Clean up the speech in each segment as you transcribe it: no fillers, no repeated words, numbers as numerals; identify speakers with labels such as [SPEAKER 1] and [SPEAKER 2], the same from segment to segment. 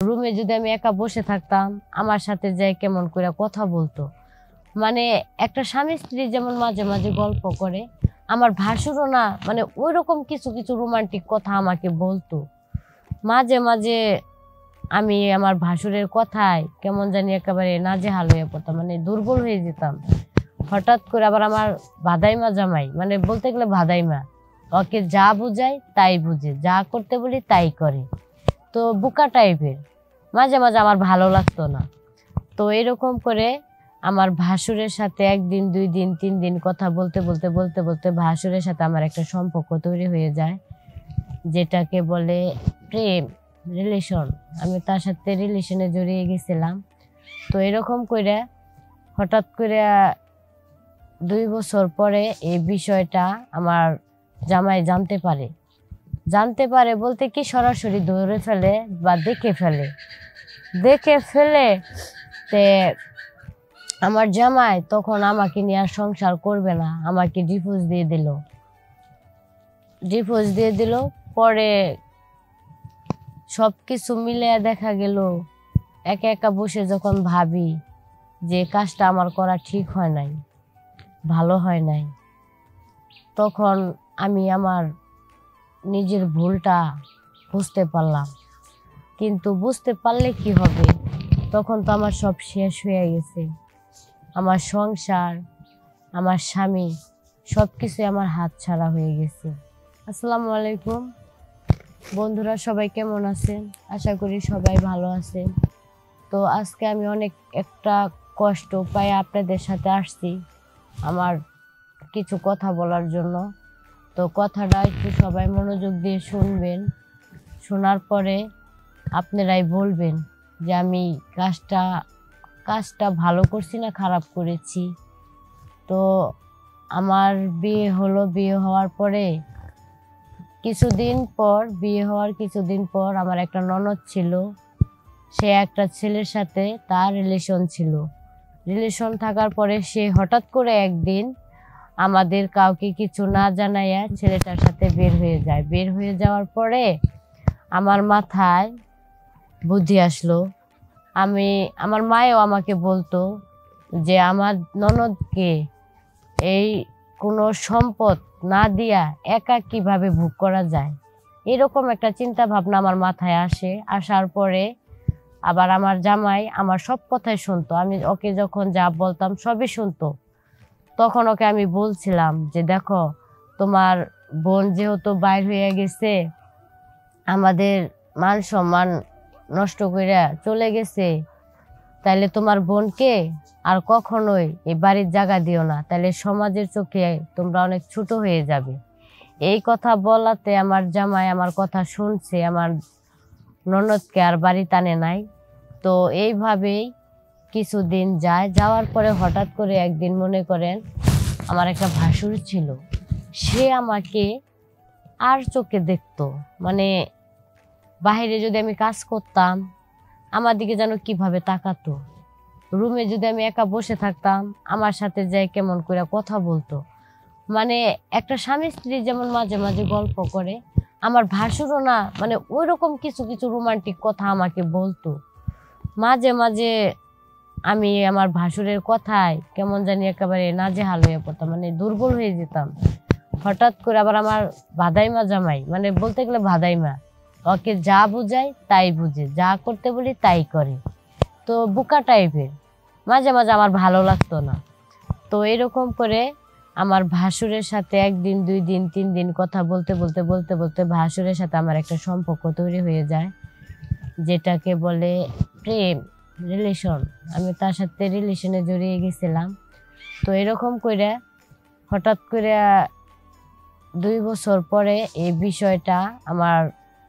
[SPEAKER 1] রুমে যদি আমি একা বসে থাকতাম আমার সাথে যাই কেমন করে কথা বলতো। মানে একটা স্বামী স্ত্রী যেমন মাঝে মাঝে গল্প করে, আমার ভাসুরও না মানে ওই রকম কিছু কিছু রোমান্টিক কথা আমাকে বলতো। মাঝে মাঝে আমি আমার ভাসুরের কথায় কেমন জানি একেবারে নাজেহাল হয়ে পড়তাম, মানে দুর্বল হয়ে যেতাম। হঠাৎ করে আবার আমার ভাদাইমা জামাই, মানে বলতে গেলে ভাদাইমা, ওকে যা বুঝাই তাই বুঝে, যা করতে বলি তাই করে। তো বুকা টাইপের, মাঝে মাঝে আমার ভালো লাগতো না। তো এরকম করে আমার ভাসুরের সাথে একদিন, 2 দিন, 3 দিন কথা বলতে বলতে বলতে বলতে ভাসুরের সাথে আমার একটা সম্পর্ক তৈরি হয়ে যায়, যেটাকে বলে প্রেম, রিলেশন। আমি তার সাথে রিলেশনে জড়িয়ে গেছিলাম। তো এরকম করে হঠাৎ করে 2 বছর পরে এই বিষয়টা আমার জামাই জানতে পারে বলতে কি সরাসরি ধরে ফেলে বা দেখে ফেলে তে আমার জামাই তখন আমাকে নিয়ে আর সংসার করবে না, আমাকে ডিভোর্স দিয়ে দিল। পরে সবকিছু মিলে দেখা গেল একা একা বসে যখন ভাবি যে কাজটা আমার করা ঠিক হয় নাই, ভালো হয় নাই, তখন আমি আমার নিজের ভুলটা বুঝতে পারলাম। কিন্তু বুঝতে পারলে কি হবে, তখন তো আমার সব শেষ হয়ে গেছে। আমার সংসার, আমার স্বামী, সব কিছু আমার হাত ছাড়া হয়ে গেছে। আসসালামু আলাইকুম বন্ধুরা, সবাই কেমন আছেন? আশা করি সবাই ভালো আছেন। তো আজকে আমি অনেক একটা কষ্ট পাই আপনাদের সাথে আসছি আমার কিছু কথা বলার জন্য। তো কথাটা একটু সবাই মনোযোগ দিয়ে শুনবেন, শোনার পরে আপনারাই বলবেন যে আমি কাজটা ভালো করছি না খারাপ করেছি। তো আমার বিয়ে হওয়ার পরে বিয়ে হওয়ার কিছুদিন পর আমার একটা ননদ ছিল। সে একটা ছেলের সাথে তার রিলেশন থাকার পরে সে হঠাৎ করে একদিন আমাদের কাউকে কিছু না জানাইয়া ছেলেটার সাথে বের হয়ে যাওয়ার পরে আমার মাথায় বুদ্ধি আসলো। আমার মায়েও আমাকে বলতো যে আমার ননদকে এই কোনো সম্পদ না দিয়া একা কিভাবে ভোগ করা যায়, এরকম একটা চিন্তা ভাবনা আমার মাথায় আসার পরে আবার আমার জামাই আমার সব কথাই শুনতো। আমি ওকে যখন যা বলতাম সবই শুনতো। তখন ওকে আমি বলছিলাম যে দেখো, তোমার বোন যেহেতু বাইর হয়ে গেছে, আমাদের মান সম্মান নষ্ট করে চলে গেছে, তাইলে তোমার বোনকে আর কখনোই এই বাড়ির জায়গা দিও না, তাইলে সমাজের চোখে তোমরা অনেক ছোট হয়ে যাবে। এই কথা বলাতে আমার জামাই আমার কথা শুনছে, আমার ননদকে আর বাড়ি টানে নাই। তো এইভাবেই কিছুদিন যাওয়ার পরে হঠাৎ করে একদিন মনে করেন আমার একটা ভাসুর ছিল, সে আমাকে আর চোখে দেখতো। মানে বাহিরে যদি আমি কাজ করতাম আমার দিকে যেন কিভাবে তাকাতো, রুমে যদি আমি একা বসে থাকতাম আমার সাথে যাই কেমন করে কথা বলতো। মানে একটা স্বামী স্ত্রী যেমন মাঝে মাঝে গল্প করে, আমার ভাসুরও না মানে ওই রকম কিছু কিছু রোমান্টিক কথা আমাকে বলতো। মাঝে মাঝে আমি আমার ভাসুরের কথায় কেমন জানি একেবারে নাজেহাল হয়ে পড়তাম, মানে দুর্বল হয়ে যেতাম। হঠাৎ করে আবার আমার ভাদাইমা জামাই, মানে বলতে গেলে ভাদাইমা, ওকে যা বুঝাই তাই বুঝে, যা করতে বলি তাই করে। তো বুকা টাইপের, মাঝে মাঝে আমার ভালো লাগতো না। তো এরকম করে আমার ভাসুরের সাথে একদিন, 2 দিন, 3 দিন কথা বলতে বলতে ভাসুরের সাথে আমার একটা সম্পর্ক তৈরি হয়ে যায়, যেটাকে বলে প্রেম, রিলেশন। আমি তার সাথে রিলেশনে জড়িয়ে গেছিলাম। তো এরকম করে হঠাৎ করে 2 বছর পরে এই বিষয়টা আমার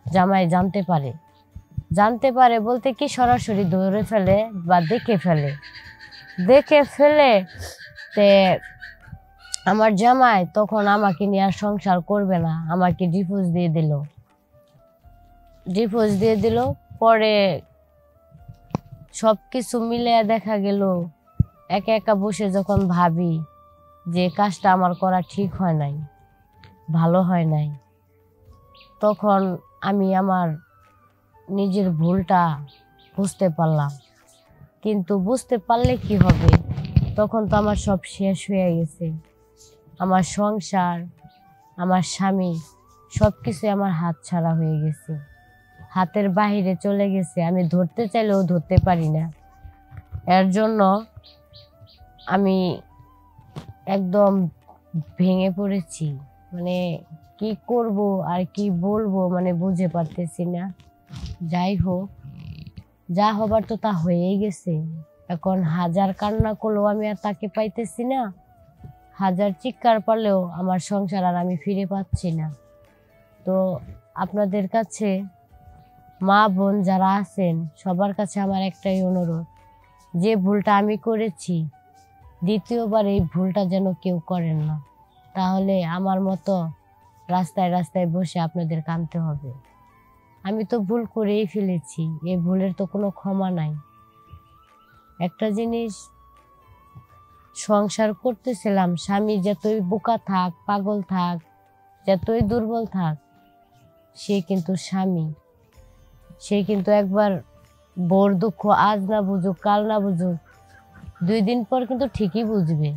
[SPEAKER 1] জামাই জানতে পারে বলতে কি সরাসরি ধরে ফেলে বা দেখে ফেলে তে আমার জামাই তখন আমাকে নিয়ে আর সংসার করবে না, আমাকে ডিভোর্স দিয়ে দিল। পরে সবকিছু মিলে দেখা গেল একা একা বসে যখন ভাবি যে কাজটা আমার করা ঠিক হয় নাই, ভালো হয় নাই, তখন আমি আমার নিজের ভুলটা বুঝতে পারলাম। কিন্তু বুঝতে পারলে কি হবে, তখন তো আমার সব শেষ হয়ে গেছে। আমার সংসার, আমার স্বামী, সব কিছু আমার হাতছাড়া হয়ে গেছে, হাতের বাহিরে চলে গেছে। আমি ধরতে চাইলেও ধরতে পারি না। এর জন্য আমি একদম ভেঙে পড়েছি। মানে কি করব আর কি বলবো, মানে বুঝে পারতেছি না। যাই হোক, যা হবার তো তা হয়েই গেছে। এখন হাজার কান্না করলেও আমি আর তাকে পাইতেছি না, হাজার চিৎকার পারলেও আমার সংসার আর আমি ফিরে পাচ্ছি না। তো আপনাদের কাছে, মা বোন যারা আছেন, সবার কাছে আমার একটাই অনুরোধ, যে ভুলটা আমি করেছি দ্বিতীয়বার এই ভুলটা যেন কেউ করেন না। তাহলে আমার মতো রাস্তায় রাস্তায় বসে আপনাদের কাঁদতে হবে। আমি তো ভুল করেই ফেলেছি, এই ভুলের তো কোনো ক্ষমা নাই। একটা জিনিস, সংসার করতেছিলাম, স্বামী যতই বোকা থাক, পাগল থাক, যতই দুর্বল থাক, সে কিন্তু স্বামী। সে কিন্তু একবার বউর দুঃখ আজ না বুঝুক, কাল না বুঝুক, 2 দিন পর কিন্তু ঠিকই বুঝবে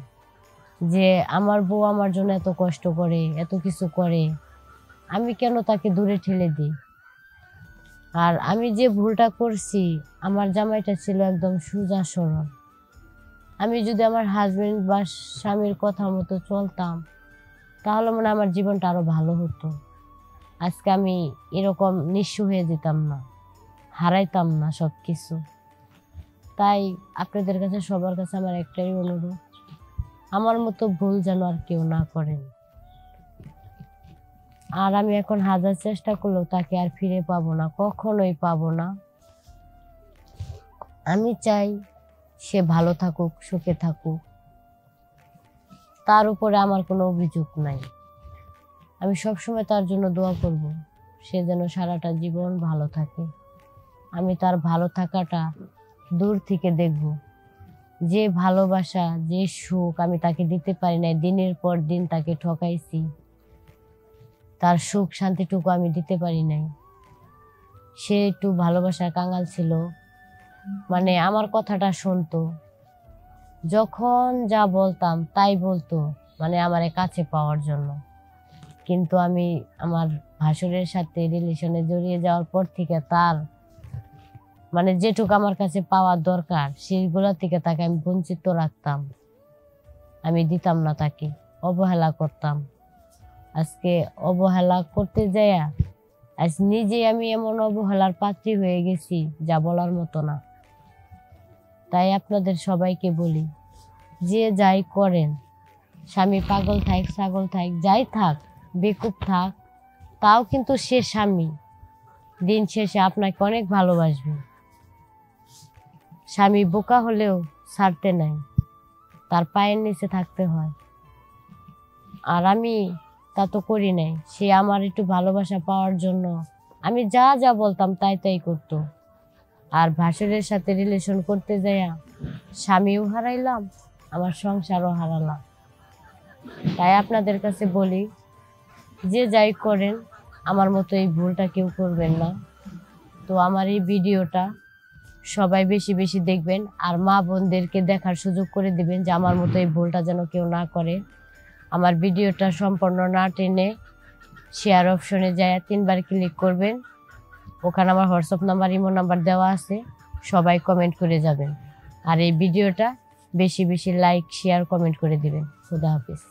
[SPEAKER 1] যে আমার বউ আমার জন্য এত কষ্ট করে, এত কিছু করে, আমি কেন তাকে দূরে ঠেলে দিই। আর আমি যে ভুলটা করছি, আমার জামাইটা ছিল একদম সোজা সরল। আমি যদি আমার হাজবেন্ড বা স্বামীর কথা মতো চলতাম, তাহলে মনে হয় আমার জীবনটা আরো ভালো হতো। আজকে আমি এরকম নিঃস্ব হয়ে যেতাম না, হারাইতাম না সব কিছু। তাই আপনাদের কাছে, সবার কাছে আমার একটাই অনুরোধ, আমার মতো ভুল যেন আর কেউ না করেন। আর আমি এখন হাজার চেষ্টা করলেও তাকে আর ফিরে পাবো না, কখনোই পাবো না। আমি চাই সে ভালো থাকুক, সুখে থাকুক, তার উপরে আমার কোনো অভিযোগ নাই। আমি সবসময় তার জন্য দোয়া করব, সে যেন সারাটা জীবন ভালো থাকে। আমি তার ভালো থাকাটা দূর থেকে দেখব। যে ভালোবাসা, যে সুখ আমি তাকে দিতে পারি নাই, দিনের পর দিন তাকে ঠকাইছি, তার সুখ শান্তিটুকু আমি দিতে পারি নাই। সে একটু ভালোবাসার কাঙাল ছিল, মানে আমার কথাটা শুনতো, যখন যা বলতাম তাই বলতো, মানে আমার কাছে পাওয়ার জন্য। কিন্তু আমি আমার ভাসুরের সাথে রিলেশনে জড়িয়ে যাওয়ার পর থেকে তার মানে যেটুকু আমার কাছে পাওয়ার দরকার, সেইগুলা থেকে তাকে আমি বঞ্চিত রাখতাম। আমি দিতাম না তাকে, অবহেলা করতাম। আজকে অবহেলা করতে যাইয়া আজ নিজে আমি এমন অবহেলার পাত্রী হয়ে গেছি যা বলার মতো না। তাই আপনাদের সবাইকে বলি, যে যাই করেন, স্বামী পাগল থাক, ছাগল থাক, যাই থাক, বেকুব থাক, তাও কিন্তু সে স্বামী দিন শেষে আপনাকে অনেক ভালোবাসবে। স্বামী বোকা হলেও ছাড়তে নাই, তার পায়ের নিচে থাকতে হয়। আর আমি তা তো করি নাই। সে আমার একটু ভালোবাসা পাওয়ার জন্য আমি যা যা বলতাম তাই তাই করতো। আর ভাসুরের সাথে রিলেশন করতে যাইয়া স্বামীও হারাইলাম, আমার সংসারও হারালাম। তাই আপনাদের কাছে বলি, যে যাই করেন, আমার মতো এই ভুলটা কেউ করবেন না। তো আমার এই ভিডিওটা সবাই বেশি বেশি দেখবেন, আর মা বোনদেরকে দেখার সুযোগ করে দিবেন যে আমার মতো এই ভুলটা যেন কেউ না করে। আমার ভিডিওটা সম্পূর্ণ না টেনে শেয়ার অপশনে যায় 3 বার ক্লিক করবেন। ওখানে আমার হোয়াটসঅ্যাপ নাম্বার, ইমো নাম্বার দেওয়া আছে, সবাই কমেন্ট করে যাবেন। আর এই ভিডিওটা বেশি বেশি লাইক, শেয়ার, কমেন্ট করে দিবেন। খুদা হাফেজ।